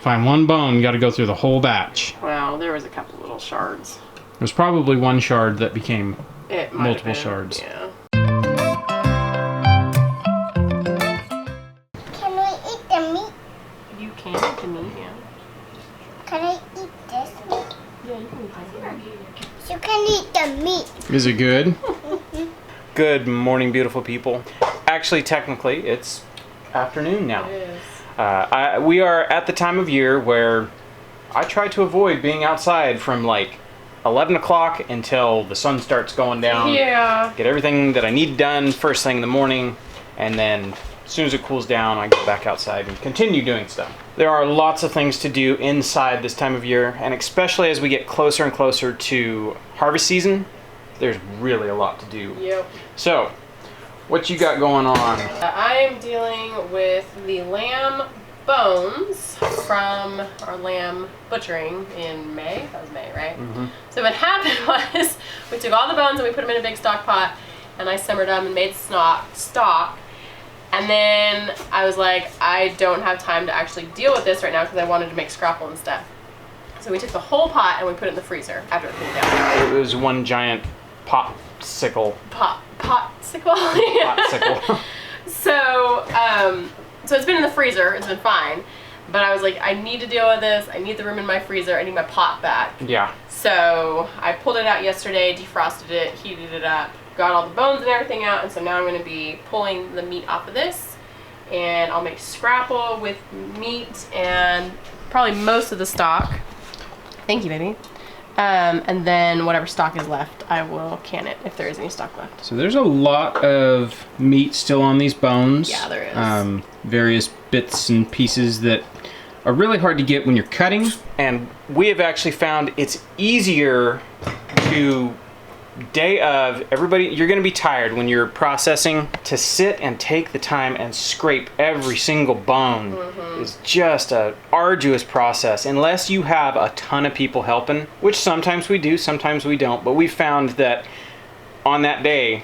Find one bone, you got to go through the whole batch. Well, there was a couple little shards. There's probably one shard that became multiple been, shards. Yeah. Can we eat the meat? You can eat the meat, yeah. Can I eat this meat? Yeah, you can eat that. You can eat the meat. Is it good? Good morning, beautiful people. Actually, technically, it's afternoon now. It is. We are at the time of year where I try to avoid being outside from like 11 o'clock until the sun starts going down. Yeah. Get everything that I need done first thing in the morning, and then as soon as it cools down, I go back outside and continue doing stuff. There are lots of things to do inside this time of year, and especially as we get closer and closer to harvest season, there's really a lot to do. Yep. So, what you got going on? I am dealing with the lamb bones from our lamb butchering in May. That was May, right? Mm-hmm. So what happened was we took all the bones and we put them in a big stock pot, and I simmered them and made stock. And then I was like, I don't have time to actually deal with this right now because I wanted to make scrapple and stuff. So we took the whole pot and we put it in the freezer after it cooled down. It was one giant popsicle. Popsicle? Popsicle. So it's been in the freezer. It's been fine. But I was like, I need to deal with this. I need the room in my freezer. I need my pot back. Yeah. So I pulled it out yesterday, defrosted it, heated it up, got all the bones and everything out, and so now I'm going to be pulling the meat off of this, and I'll make scrapple with meat and probably most of the stock. Thank you, baby. And then whatever stock is left, I will can it if there is any stock left. So there's a lot of meat still on these bones. Yeah, there is. Various bits and pieces that are really hard to get when you're cutting. And we have actually found it's easier to day of, everybody, you're going to be tired when you're processing. To sit and take the time and scrape every single bone is just a arduous process unless you have a ton of people helping, which sometimes we do, sometimes we don't. But we found that on that day,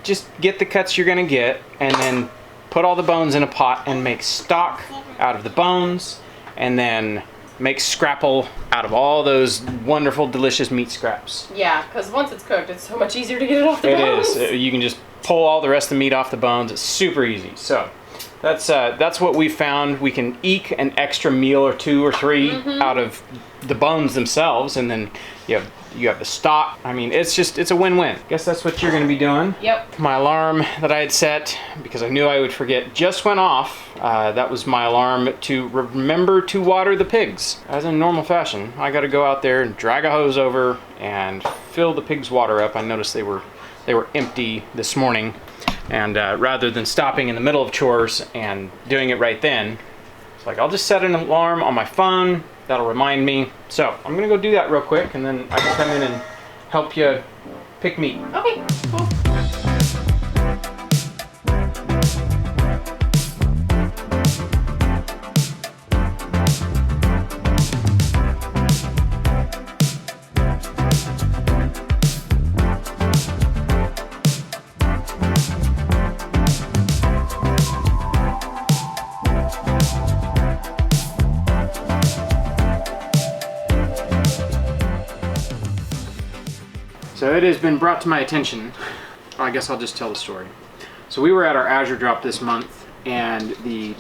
just get the cuts you're going to get and then put all the bones in a pot and make stock out of the bones, and then make scrapple out of all those wonderful, delicious meat scraps. Yeah, because once it's cooked, it's so much easier to get it off the bones. It is. You can just pull all the rest of the meat off the bones. It's super easy. So that's what we found. We can eke an extra meal or two or three out of the bones themselves, and then you have the stock. I mean, it's a win-win. Guess that's what you're going to be doing. Yep. My alarm that I had set, because I knew I would forget, just went off. That was my alarm to remember to water the pigs. As in normal fashion, I got to go out there and drag a hose over and fill the pigs' water up. I noticed they were empty this morning, and rather than stopping in the middle of chores and doing it right then, it's like I'll just set an alarm on my phone. That'll remind me. So I'm gonna go do that real quick, and then I can come in and help you pick meat. Okay, cool. So it has been brought to my attention. I guess I'll just tell the story. So we were at our Azure drop this month, and the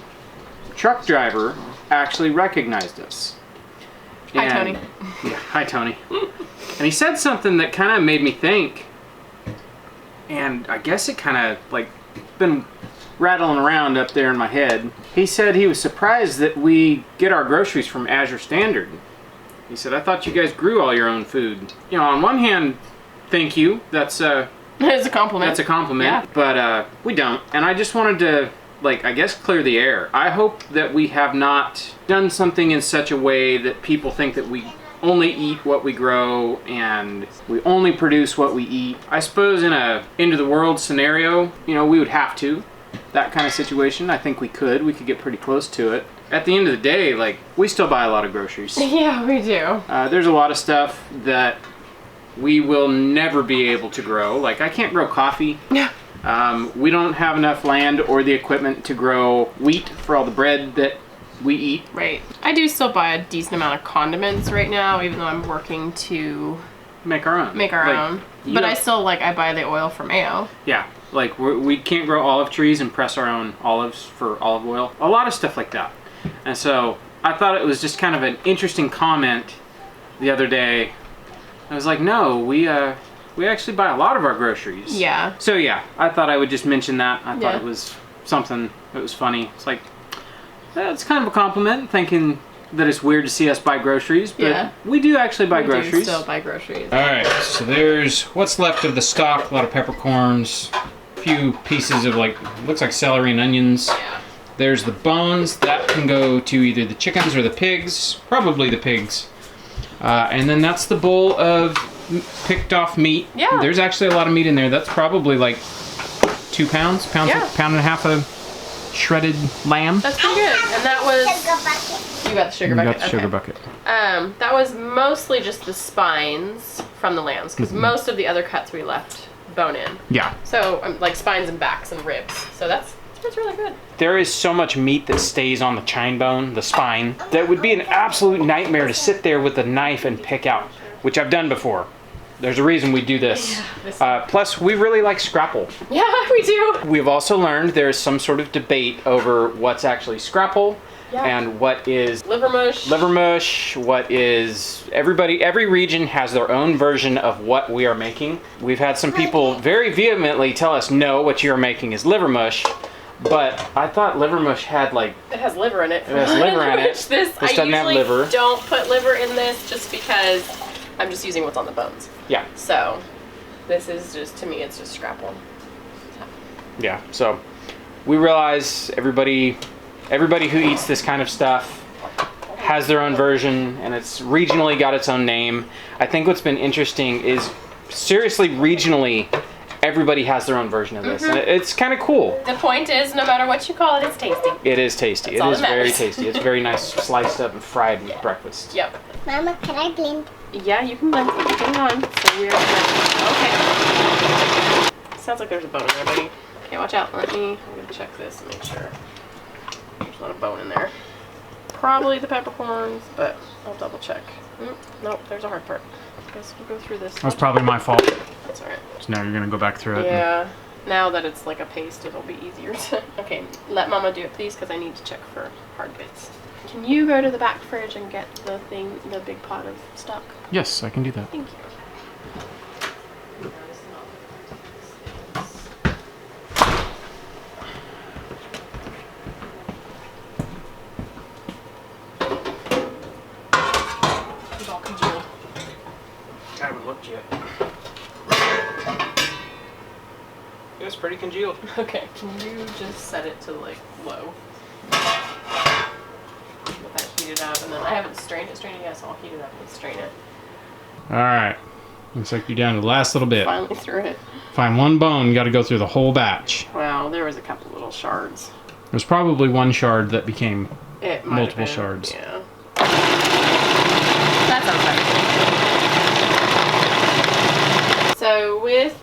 truck driver actually recognized us. Hi, Tony. Yeah, hi, Tony. And he said something that kind of made me think, and I guess it kind of like been rattling around up there in my head. He said he was surprised that we get our groceries from Azure Standard. He said, I thought you guys grew all your own food. You know, on one hand, thank you. That's It's a compliment. That's a compliment. Yeah. But we don't. And I just wanted to, I guess, clear the air. I hope that we have not done something in such a way that people think that we only eat what we grow and we only produce what we eat. I suppose in a end of the world scenario, we would have to. That kind of situation, I think we could get pretty close to it. At the end of the day, we still buy a lot of groceries. Yeah, we do. There's a lot of stuff that we will never be able to grow. I can't grow coffee. Yeah. We don't have enough land or the equipment to grow wheat for all the bread that we eat. Right. I do still buy a decent amount of condiments right now, even though I'm working to Make our own. make our Like, own. you But don't- I still like, I buy the oil from Mayo. Yeah, like we can't grow olive trees and press our own olives for olive oil. A lot of stuff like that. And so I thought it was just kind of an interesting comment the other day. I was like, no, we actually buy a lot of our groceries. Yeah. So yeah, I thought I would just mention that. I thought Yeah. it was something that was funny. It's like, it's kind of a compliment, thinking that it's weird to see us buy groceries, but Yeah. we do actually buy We groceries. do still buy groceries. All right, so there's what's left of the stock. A lot of peppercorns, a few pieces of like, looks like celery and onions. Yeah. There's the bones. That can go to either the chickens or the pigs. Probably the pigs. And then that's the bowl of picked off meat. Yeah. There's actually a lot of meat in there. That's probably like 2 pounds, Yeah. pound and a half of shredded lamb. That's pretty good. And that was, Sugar bucket. you got the sugar You bucket? got the sugar Okay. bucket. That was mostly just the spines from the lambs, because most of the other cuts we left bone in. Yeah. So like spines and backs and ribs. So that's really good. There is so much meat that stays on the chine bone, the spine, that would be an absolute nightmare to sit there with a knife and pick out, which I've done before. There's a reason we do this. Plus, we really like scrapple. Yeah, we do. We've also learned there's some sort of debate over what's actually scrapple and what is Liver mush. liver mush, what is every region has their own version of what we are making. We've had some people very vehemently tell us, no, what you're making is liver mush. But I thought liver mush had like... It has liver in it. It has liver in it. This This doesn't have liver. Don't put liver in this just because I'm just using what's on the bones. Yeah. So this is just, to me, it's just scrapple. Yeah. So we realize everybody who eats this kind of stuff has their own version, and it's regionally got its own name. I think what's been interesting is seriously regionally, everybody has their own version of this. And it's kind of cool. The point is, no matter what you call it, it's tasty. It is tasty. That's all It is that very matters. tasty. It's very nice, sliced up and fried with breakfast. Yep. Mama, can I blend? Yeah, you can blend it. Hang on. So we are okay. Sounds like there's a bone in there, buddy. Okay, watch out. I'm gonna check this and make sure there's not a bone in there. Probably the peppercorns, but I'll double check. Nope, there's a hard part. I guess we'll go through this. That's probably my fault. That's alright. So now you're gonna go back through it. Yeah. Now that it's like a paste, it'll be easier to... Okay, let Mama do it, please, because I need to check for hard bits. Can you go to the back fridge and get the big pot of stock? Yes, I can do that. Thank you. It's all congealed. I haven't looked yet. It's pretty congealed. Okay, can you just set it to like low? Let that heat it up, and then I haven't strained it yet, so I'll heat it up and strain it. All right. Looks like you're down to the last little bit. Finally through it. Find one bone, you got to go through the whole batch. Wow, there was a couple little shards. There's probably one shard that became It might multiple have been, shards. Yeah. That sounds better. So with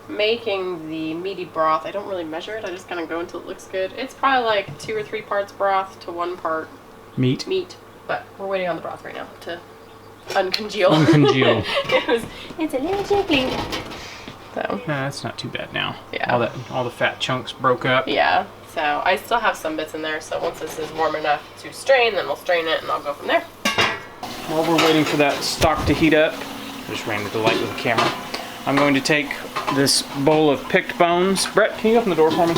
making the meaty broth, I don't really measure it. I just kind of go until it looks good. It's probably like 2 or 3 parts broth to 1 part meat. meat. But we're waiting on the broth right now to uncongeal. Uncongeal. It's a little jiggly. So That's not too bad now. Yeah. All the fat chunks broke up. yeah. So I still have some bits in there. So once this is warm enough to strain, then we'll strain it and I'll go from there. While we're waiting for that stock to heat up, I just ran with the light with the camera. I'm going to take this bowl of picked bones. Brett, can you open the door for me?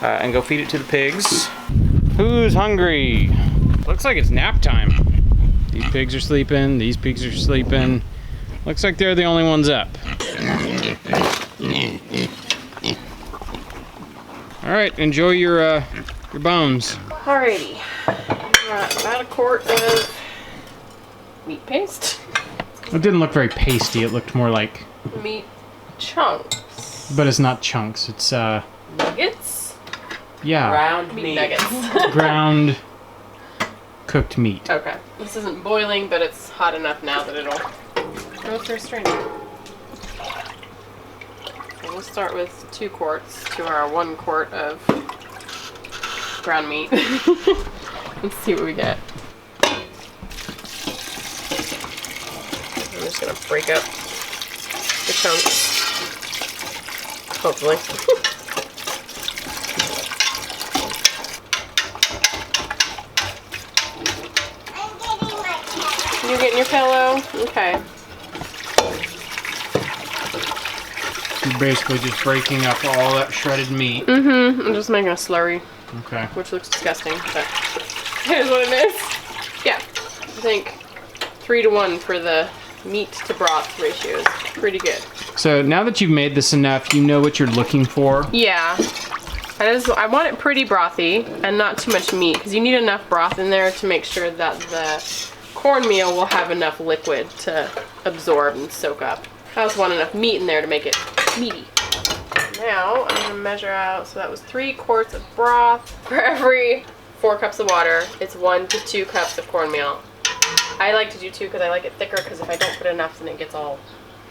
And go feed it to the pigs. Who's hungry? Looks like it's nap time. These pigs are sleeping. These pigs are sleeping. Looks like they're the only ones up. All right, enjoy your bones. Alrighty. Got about a quart of meat paste. It didn't look very pasty. It looked more like, Meat chunks. but it's not chunks. It's Nuggets. yeah, Ground meat nuggets. ground cooked meat. Okay. This isn't boiling, but it's hot enough now that it'll go through straining. So we'll start with 2 quarts to our 1 quart of ground meat. Let's see what we get. I'm just gonna break up the chunks. Hopefully. I'm getting my pillow. You getting your pillow? Okay. You're basically just breaking up all that shredded meat. Mm-hmm. I'm just making a slurry, Okay. which looks disgusting, but here's what it is. Yeah, I think 3-to-1 for the meat to broth ratio is pretty good. So now that you've made this enough, you know what you're looking for. Yeah. I want it pretty brothy and not too much meat because you need enough broth in there to make sure that the cornmeal will have enough liquid to absorb and soak up. I also want enough meat in there to make it meaty. Now I'm gonna measure out, so that was 3 quarts of broth. For every 4 cups of water, it's 1 to 2 cups of cornmeal. I like to do 2 because I like it thicker, because if I don't put enough, then it gets all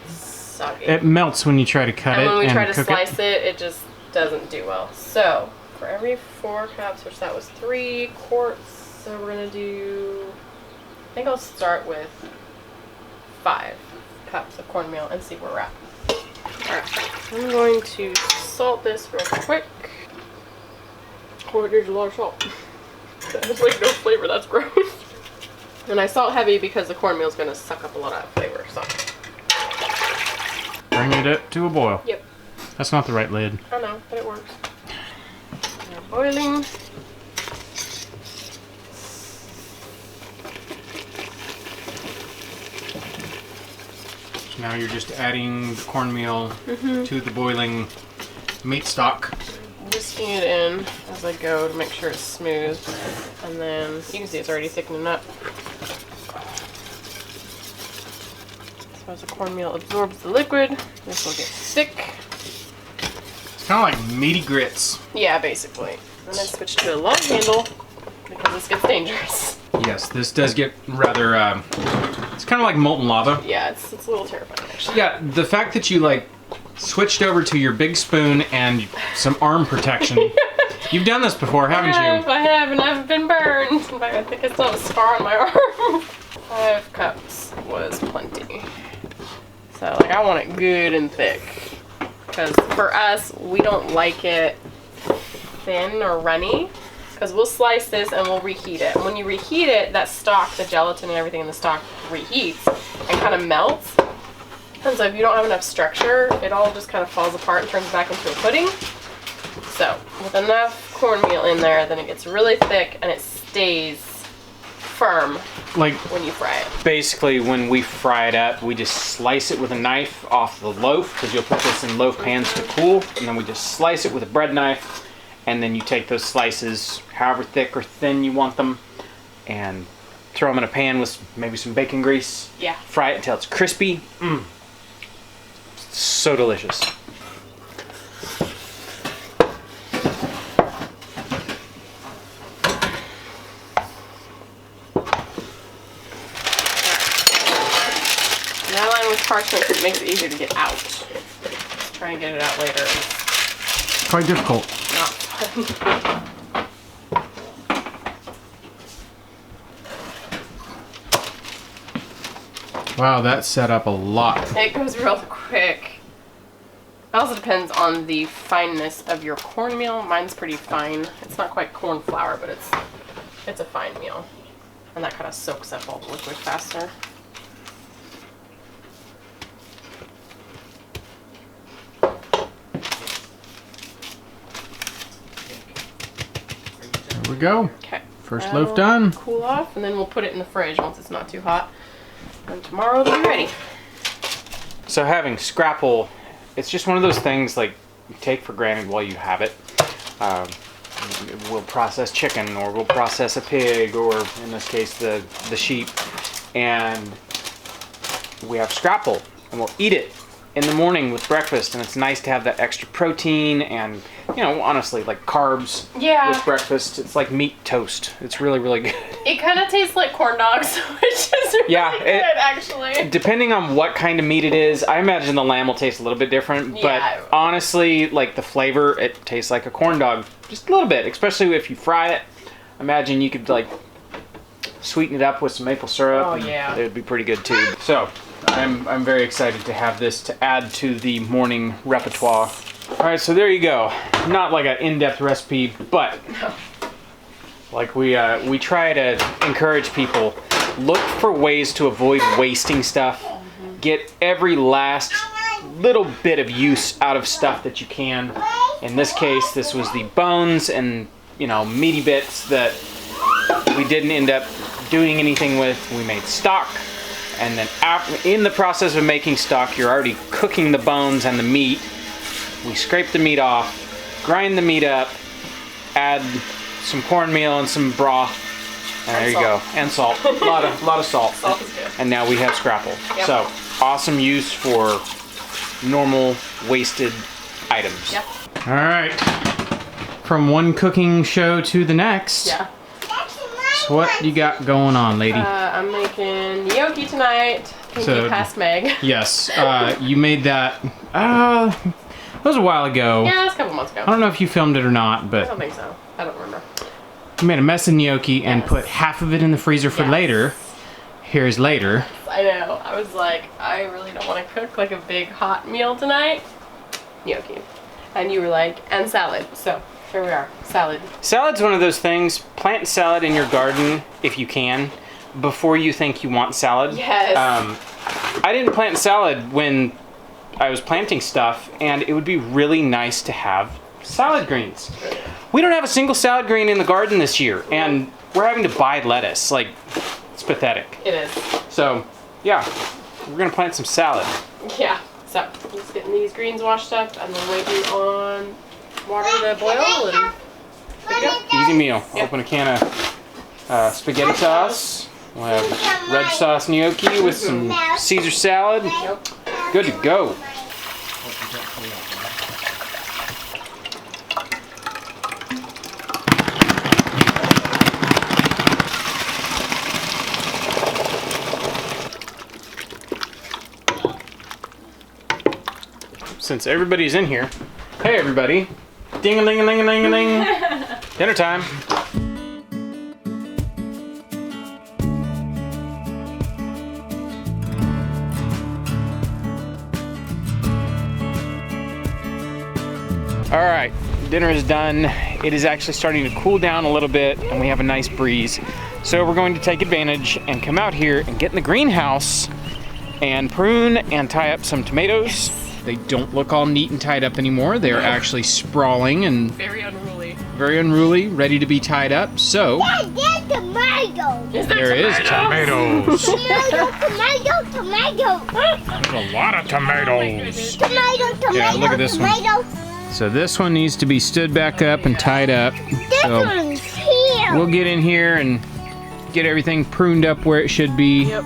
soggy. It melts when you try to cut it. And when we try to cook slice it, it just doesn't do well. So for every 4 cups, which that was 3 quarts, so we're gonna do, I think I'll start with 5 cups of cornmeal and see where we're at. Alright, I'm going to salt this real quick. Oh, it needs a lot of salt. That has like no flavor, that's gross. And I salt heavy because the cornmeal is gonna suck up a lot of flavor, so. Bring it up to a boil. Yep. That's not the right lid. I know, but it works. They're boiling. So now you're just adding the cornmeal to the boiling meat stock. Whisking it in as I go to make sure it's smooth. And then you can see it's already thickening up. So as the cornmeal absorbs the liquid, this will get thick. It's kind of like meaty grits. Yeah, basically. And then switch to a long handle because this gets dangerous. Yes, this does get rather, it's kind of like molten lava. Yeah, it's a little terrifying actually. Yeah, the fact that you like switched over to your big spoon and some arm protection. You've done this before, haven't you? I have, and I've been burned. In fact, I think I still have a scar on my arm. 5 cups was plenty. So, like, I want it good and thick. Because for us, we don't like it thin or runny. Because we'll slice this and we'll reheat it. And when you reheat it, that stock, the gelatin and everything in the stock reheats and kind of melts. And so if you don't have enough structure, it all just kind of falls apart and turns back into a pudding. So with enough cornmeal in there, then it gets really thick and it stays firm Like when you fry it. basically when we fry it up, we just slice it with a knife off the loaf, because you'll put this in loaf pans to cool, and then we just slice it with a bread knife, and then you take those slices, however thick or thin you want them, and throw them in a pan with maybe some bacon grease. Yeah. Fry it until it's crispy. So delicious. And I line with parchment because it makes it easier to get out. Try and get it out later. It's Quite difficult. not fun. Wow, that set up a lot. It goes real quick. It also depends on the fineness of your cornmeal. Mine's pretty fine. It's not quite corn flour, but it's a fine meal. And that kind of soaks up all the liquid faster. There we go. Okay. First That'll loaf done. Cool off, and then we'll put it in the fridge once it's not too hot. And tomorrow it'll be ready. So having scrapple, it's just one of those things like you take for granted while you have it. We'll process chicken, or we'll process a pig, or in this case the sheep, and we have scrapple, and we'll eat it in the morning with breakfast, and it's nice to have that extra protein and, you know, honestly, like carbs Yeah. with breakfast. It's like meat toast. It's really, really good. It kind of tastes like corn dogs, which is really Yeah, good, it- actually. Depending on what kind of meat it is, I imagine the lamb will taste a little bit different, Yeah. but honestly, like the flavor, it tastes like a corn dog. Just a little bit, especially if you fry it. imagine you could like sweeten it up with some maple syrup. Oh, and yeah. it would be pretty good too. So I'm very excited to have this to add to the morning repertoire. All right, so there you go. Not like an in-depth recipe, but like we try to encourage people, look for ways to avoid wasting stuff. Get every last little bit of use out of stuff that you can. In this case, this was the bones and, you know, meaty bits that we didn't end up doing anything with. We made stock, and then in the process of making stock, you're already cooking the bones and the meat. We scrape the meat off, grind the meat up, add some cornmeal and some broth, and there you go. And salt. A lot of salt. Salt is good. And now we have scrapple. Yep. So awesome use for normal wasted items. Yep. All right. From one cooking show to the next. Yeah. So what you got going on, lady? I'm making gnocchi tonight. Thank So- you, past Meg. Yes. You made that. It was a while ago. Yeah, it was a couple months ago. I don't know if you filmed it or not, I but don't think so. I don't remember. you made a mess of gnocchi and Yes. put half of it in the freezer for Yes. later. Here's later. I know. I was like, I really don't want to cook like a big hot meal tonight. Gnocchi. And you were like, and salad. So here we are. Salad. Salad's one of those things. Plant salad in your garden if you can before you think you want salad. Yes. I didn't plant salad when I was planting stuff, and it would be really nice to have salad greens. We don't have a single salad green in the garden this year, and we're having to buy lettuce. Like, it's pathetic. It is. So, yeah, we're gonna plant some salad. Yeah. So just getting these greens washed up and then waiting on water to boil and there you go. Easy meal. Yep. Open a can of spaghetti sauce. We'll have red sauce gnocchi with some Caesar salad. Yep. Good to go. Since everybody's in here, hey everybody, ding-a-ling-a-ling-a-ling-a-ling, dinner time. All right, dinner is done. It is actually starting to cool down a little bit and we have a nice breeze. So we're going to take advantage and come out here and get in the greenhouse and prune and tie up some tomatoes. They don't look all neat and tied up anymore. They're actually sprawling and Very unruly, ready to be tied up. So Dad, there's tomatoes. Is there is tomatoes. Tomato. There's a lot of tomatoes. Tomato. Yeah, look at this one. Tomato. So this one needs to be stood back up and tied up. This So one's here. we'll get in here and get everything pruned up where it should be. Yep.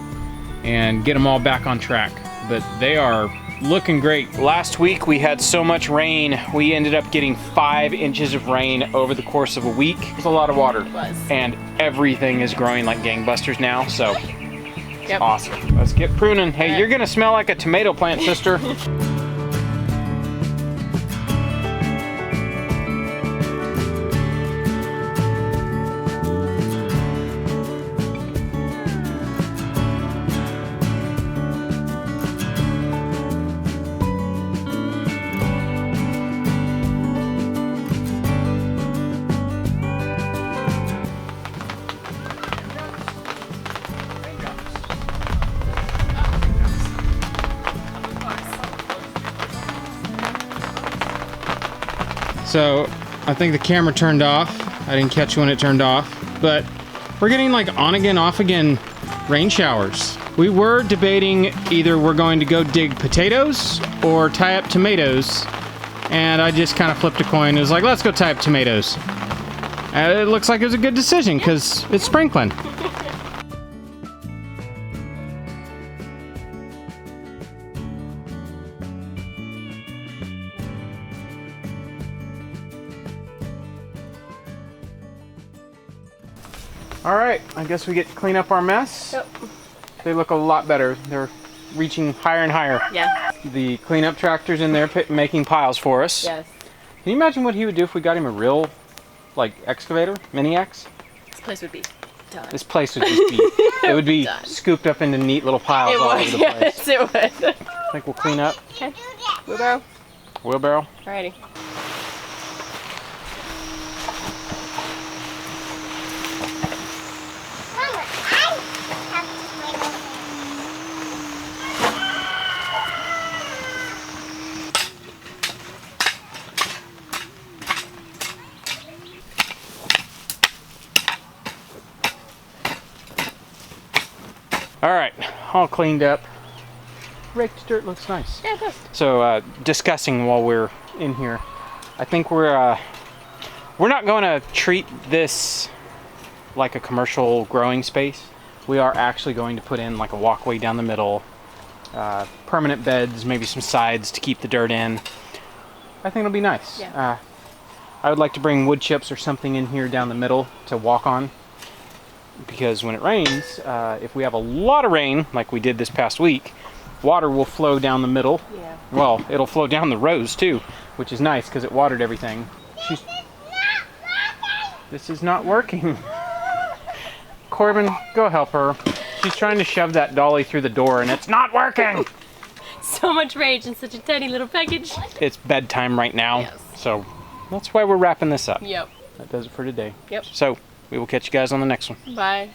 And get them all back on track. But they are looking great. Last week we had so much rain, we ended up getting 5 inches of rain over the course of a week. It's a lot of water. It was. And everything is growing like gangbusters now, so Yep. awesome. Let's get pruning. Hey, Alright. you're gonna smell like a tomato plant, sister. So I think the camera turned off. I didn't catch when it turned off, but we're getting like on again, off again rain showers. We were debating either we're going to go dig potatoes or tie up tomatoes, and I just kind of flipped a coin. It was like, let's go tie up tomatoes. And it looks like it was a good decision because it's sprinkling. All right, I guess we get to clean up our mess. Yep. They look a lot better. They're reaching higher and higher. Yeah. The cleanup tractor's in there making piles for us. Yes. Can you imagine what he would do if we got him a real, like, excavator, mini X? This place would be done. This place would just be, it would be Done. scooped up into neat little piles It all would, over the place. yes, it would. I think we'll clean up. Okay. Wheelbarrow. Wheelbarrow. Alrighty. Mama, I have to wait over. All right, all cleaned up. Raked dirt looks nice. Yeah, it does. So discussing while we're in here, I think we're not going to treat this like a commercial growing space. We are actually going to put in like a walkway down the middle, permanent beds, maybe some sides to keep the dirt in. I think it'll be nice. Yeah. I would like to bring wood chips or something in here down the middle to walk on, because when it rains, if we have a lot of rain like we did this past week, water will flow down the middle. Yeah. Well, it'll flow down the rows too, which is nice because it watered everything. This is not working. Corbin, go help her. She's trying to shove that dolly through the door and it's not working. So much rage in such a tiny little package. It's bedtime right now, Yes. so that's why we're wrapping this up. Yep. That does it for today. Yep. So we will catch you guys on the next one. Bye.